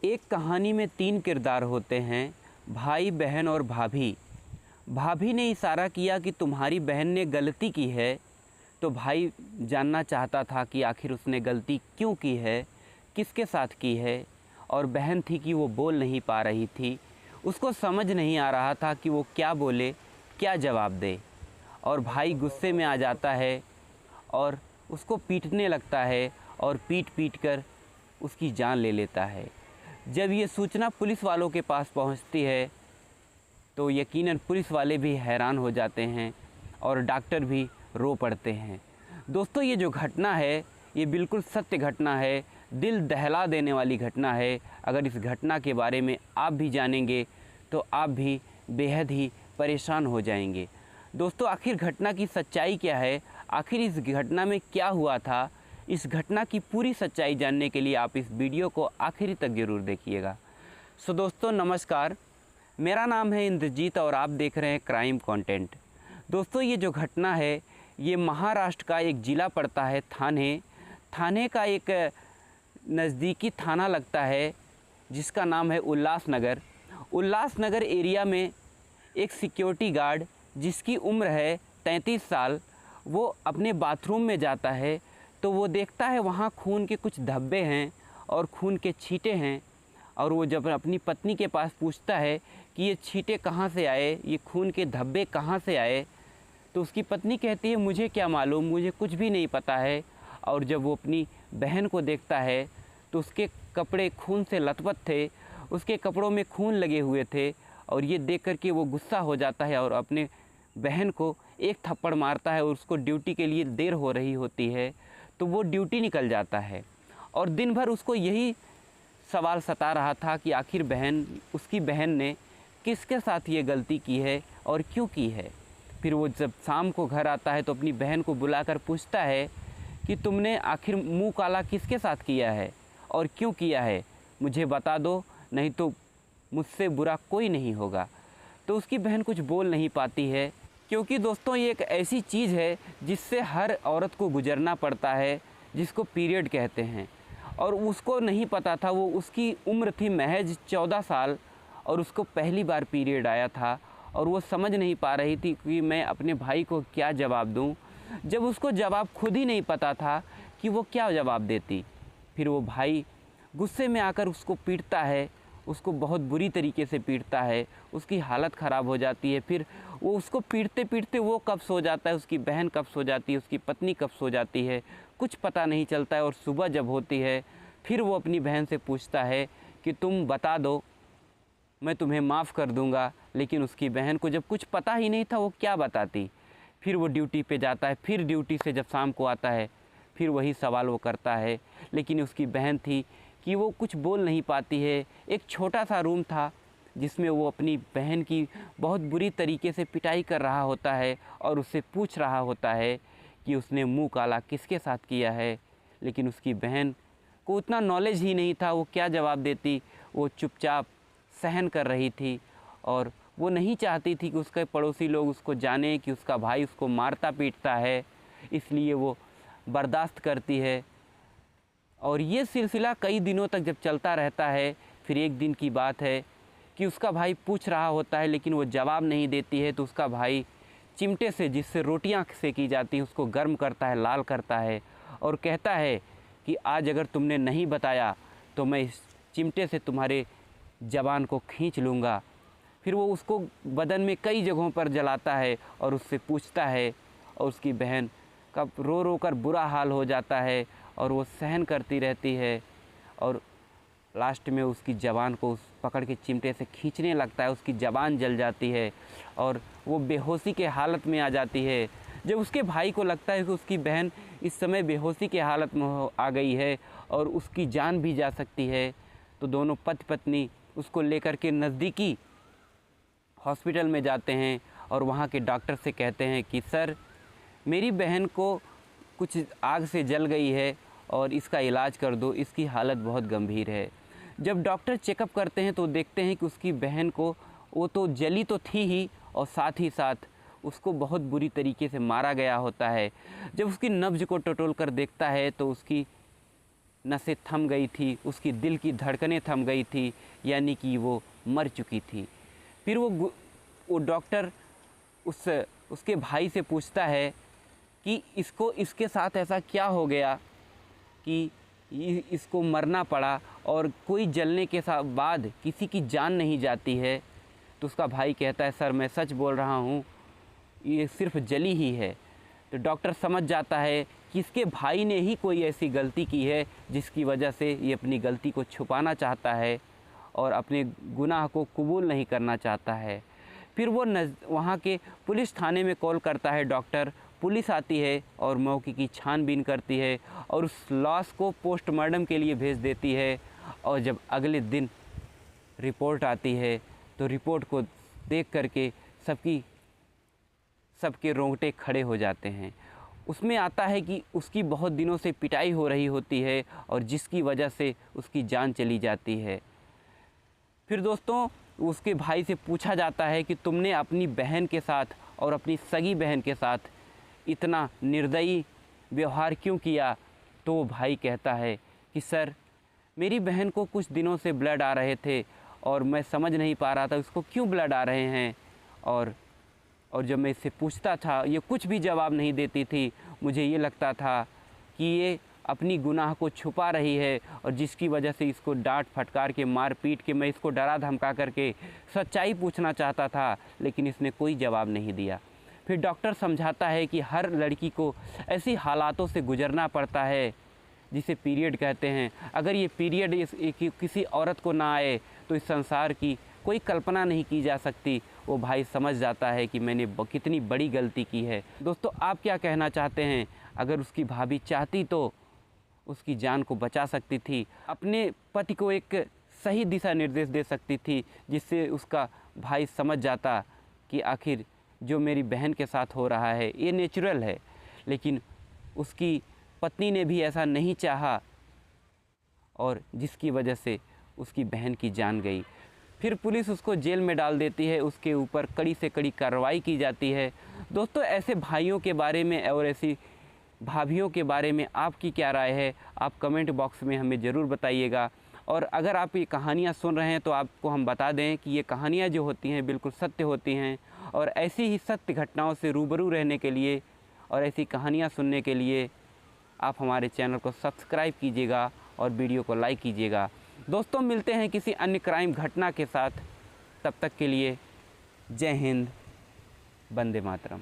एक कहानी में 3 किरदार होते हैं, भाई, बहन और भाभी। भाभी ने इशारा किया कि तुम्हारी बहन ने गलती की है, तो भाई जानना चाहता था कि आखिर उसने गलती क्यों की है, किसके साथ की है। और बहन थी कि वो बोल नहीं पा रही थी, उसको समझ नहीं आ रहा था कि वो क्या बोले, क्या जवाब दे। और भाई गुस्से में आ जाता है और उसको पीटने लगता है और पीट पीट कर उसकी जान ले लेता है। जब ये सूचना पुलिस वालों के पास पहुंचती है तो यकीनन पुलिस वाले भी हैरान हो जाते हैं और डॉक्टर भी रो पड़ते हैं। दोस्तों, ये जो घटना है ये बिल्कुल सत्य घटना है, दिल दहला देने वाली घटना है। अगर इस घटना के बारे में आप भी जानेंगे तो आप भी बेहद ही परेशान हो जाएंगे। दोस्तों, आखिर घटना की सच्चाई क्या है, आखिर इस घटना में क्या हुआ था, इस घटना की पूरी सच्चाई जानने के लिए आप इस वीडियो को आखिरी तक ज़रूर देखिएगा। सो दोस्तों नमस्कार, मेरा नाम है इंद्रजीत और आप देख रहे हैं क्राइम कंटेंट। दोस्तों, ये जो घटना है ये महाराष्ट्र का एक ज़िला पड़ता है थाने का एक नज़दीकी थाना लगता है जिसका नाम है उल्लासनगर एरिया में एक सिक्योरिटी गार्ड जिसकी उम्र है 33 साल, वो अपने बाथरूम में जाता है तो वो देखता है वहाँ खून के कुछ धब्बे हैं और खून के छींटे हैं। और वो जब अपनी पत्नी के पास पूछता है कि ये छींटे कहाँ से आए, ये खून के धब्बे कहाँ से आए, तो उसकी पत्नी कहती है मुझे क्या मालूम, मुझे कुछ भी नहीं पता है। और जब वो अपनी बहन को देखता है तो उसके कपड़े खून से लथपथ थे, उसके कपड़ों में खून लगे हुए थे। और ये देख कर के वो गुस्सा हो जाता है और अपने बहन को एक थप्पड़ मारता है और उसको ड्यूटी के लिए देर हो रही होती है तो वो ड्यूटी निकल जाता है। और दिन भर उसको यही सवाल सता रहा था कि आखिर उसकी बहन ने किसके साथ ये गलती की है और क्यों की है। फिर वो जब शाम को घर आता है तो अपनी बहन को बुलाकर पूछता है कि तुमने आखिर मुंह काला किसके साथ किया है और क्यों किया है, मुझे बता दो, नहीं तो मुझसे बुरा कोई नहीं होगा। तो उसकी बहन कुछ बोल नहीं पाती है, क्योंकि दोस्तों ये एक ऐसी चीज़ है जिससे हर औरत को गुजरना पड़ता है, जिसको पीरियड कहते हैं। और उसको नहीं पता था, वो उसकी उम्र थी महज 14 साल और उसको पहली बार पीरियड आया था और वो समझ नहीं पा रही थी कि मैं अपने भाई को क्या जवाब दूं। जब उसको जवाब खुद ही नहीं पता था कि वो क्या जवाब देती, फिर वो भाई गुस्से में आकर उसको पीटता है, उसको बहुत बुरी तरीके से पीटता है, उसकी हालत ख़राब हो जाती है। फिर वो उसको पीटते पीटते वो कब सो जाता है, उसकी बहन कब सो जाती है, उसकी पत्नी कब सो जाती है, कुछ पता नहीं चलता है। और सुबह जब होती है फिर वो अपनी बहन से पूछता है कि तुम बता दो, मैं तुम्हें माफ़ कर दूंगा। लेकिन उसकी बहन को जब कुछ पता ही नहीं था वो क्या बताती। फिर वो ड्यूटी पे जाता है, फिर ड्यूटी से जब शाम को आता है फिर वही सवाल वो करता है। लेकिन उसकी बहन थी कि वो कुछ बोल नहीं पाती है। एक छोटा सा रूम था जिसमें वो अपनी बहन की बहुत बुरी तरीके से पिटाई कर रहा होता है और उससे पूछ रहा होता है कि उसने मुंह काला किसके साथ किया है। लेकिन उसकी बहन को उतना नॉलेज ही नहीं था, वो क्या जवाब देती। वो चुपचाप सहन कर रही थी और वो नहीं चाहती थी कि उसके पड़ोसी लोग उसको जाने कि उसका भाई उसको मारता पीटता है, इसलिए वो बर्दाश्त करती है। और ये सिलसिला कई दिनों तक जब चलता रहता है, फिर एक दिन की बात है कि उसका भाई पूछ रहा होता है लेकिन वो जवाब नहीं देती है। तो उसका भाई चिमटे से, जिससे रोटियां सेकी जाती हैं, उसको गर्म करता है, लाल करता है और कहता है कि आज अगर तुमने नहीं बताया तो मैं इस चिमटे से तुम्हारे ज़बान को खींच लूँगा। फिर वो उसको बदन में कई जगहों पर जलाता है और उससे पूछता है और उसकी बहन का रो रो कर बुरा हाल हो जाता है और वो सहन करती रहती है। और लास्ट में उसकी ज़बान को उस पकड़ के चिमटे से खींचने लगता है, उसकी ज़बान जल जाती है और वो बेहोशी के हालत में आ जाती है। जब उसके भाई को लगता है कि उसकी बहन इस समय बेहोशी के हालत में आ गई है और उसकी जान भी जा सकती है, तो दोनों पति पत्नी उसको लेकर के नज़दीकी हॉस्पिटल में जाते हैं और वहाँ के डॉक्टर से कहते हैं कि सर, मेरी बहन को कुछ आग से जल गई है और इसका इलाज कर दो, इसकी हालत बहुत गंभीर है। जब डॉक्टर चेकअप करते हैं तो देखते हैं कि उसकी बहन को वो तो जली तो थी ही और साथ ही साथ उसको बहुत बुरी तरीके से मारा गया होता है। जब उसकी नब्ज को टटोल कर देखता है तो उसकी नसें थम गई थी, उसकी दिल की धड़कनें थम गई थी, यानी कि वो मर चुकी थी। फिर वो डॉक्टर उसके भाई से पूछता है कि इसके साथ ऐसा क्या हो गया कि इसको मरना पड़ा और कोई जलने के बाद किसी की जान नहीं जाती है। तो उसका भाई कहता है, सर मैं सच बोल रहा हूँ, ये सिर्फ जली ही है। तो डॉक्टर समझ जाता है कि इसके भाई ने ही कोई ऐसी गलती की है जिसकी वजह से ये अपनी गलती को छुपाना चाहता है और अपने गुनाह को कबूल नहीं करना चाहता है। फिर वो वहाँ के पुलिस थाने में कॉल करता है डॉक्टर। पुलिस आती है और मौके की छानबीन करती है और उस लाश को पोस्टमार्टम के लिए भेज देती है। और जब अगले दिन रिपोर्ट आती है तो रिपोर्ट को देख करके सबके रोंगटे खड़े हो जाते हैं। उसमें आता है कि उसकी बहुत दिनों से पिटाई हो रही होती है और जिसकी वजह से उसकी जान चली जाती है। फिर दोस्तों उसके भाई से पूछा जाता है कि तुमने अपनी बहन के साथ और अपनी सगी बहन के साथ इतना निर्दयी व्यवहार क्यों किया। तो वो भाई कहता है कि सर मेरी बहन को कुछ दिनों से ब्लड आ रहे थे और मैं समझ नहीं पा रहा था उसको क्यों ब्लड आ रहे हैं, और जब मैं इससे पूछता था ये कुछ भी जवाब नहीं देती थी। मुझे ये लगता था कि ये अपनी गुनाह को छुपा रही है और जिसकी वजह से इसको डांट फटकार के मार पीट के मैं इसको डरा धमका करके सच्चाई पूछना चाहता था, लेकिन इसने कोई जवाब नहीं दिया। फिर डॉक्टर समझाता है कि हर लड़की को ऐसी हालातों से गुजरना पड़ता है जिसे पीरियड कहते हैं। अगर ये पीरियड किसी औरत को ना आए तो इस संसार की कोई कल्पना नहीं की जा सकती। वो भाई समझ जाता है कि मैंने कितनी बड़ी गलती की है। दोस्तों आप क्या कहना चाहते हैं? अगर उसकी भाभी चाहती तो उसकी जान को बचा सकती थी, अपने पति को एक सही दिशा निर्देश दे सकती थी, जिससे उसका भाई समझ जाता कि आखिर जो मेरी बहन के साथ हो रहा है ये नेचुरल है। लेकिन उसकी पत्नी ने भी ऐसा नहीं चाहा और जिसकी वजह से उसकी बहन की जान गई। फिर पुलिस उसको जेल में डाल देती है, उसके ऊपर कड़ी से कड़ी कार्रवाई की जाती है। दोस्तों ऐसे भाइयों के बारे में और ऐसी भाभियों के बारे में आपकी क्या राय है? आप कमेंट बॉक्स में हमें ज़रूर बताइएगा। और अगर आप ये कहानियाँ सुन रहे हैं तो आपको हम बता दें कि ये कहानियाँ जो होती हैं बिल्कुल सत्य होती हैं, और ऐसी ही सत्य घटनाओं से रूबरू रहने के लिए और ऐसी कहानियाँ सुनने के लिए आप हमारे चैनल को सब्सक्राइब कीजिएगा और वीडियो को लाइक कीजिएगा। दोस्तों मिलते हैं किसी अन्य क्राइम घटना के साथ, तब तक के लिए जय हिंद, वंदे मातरम।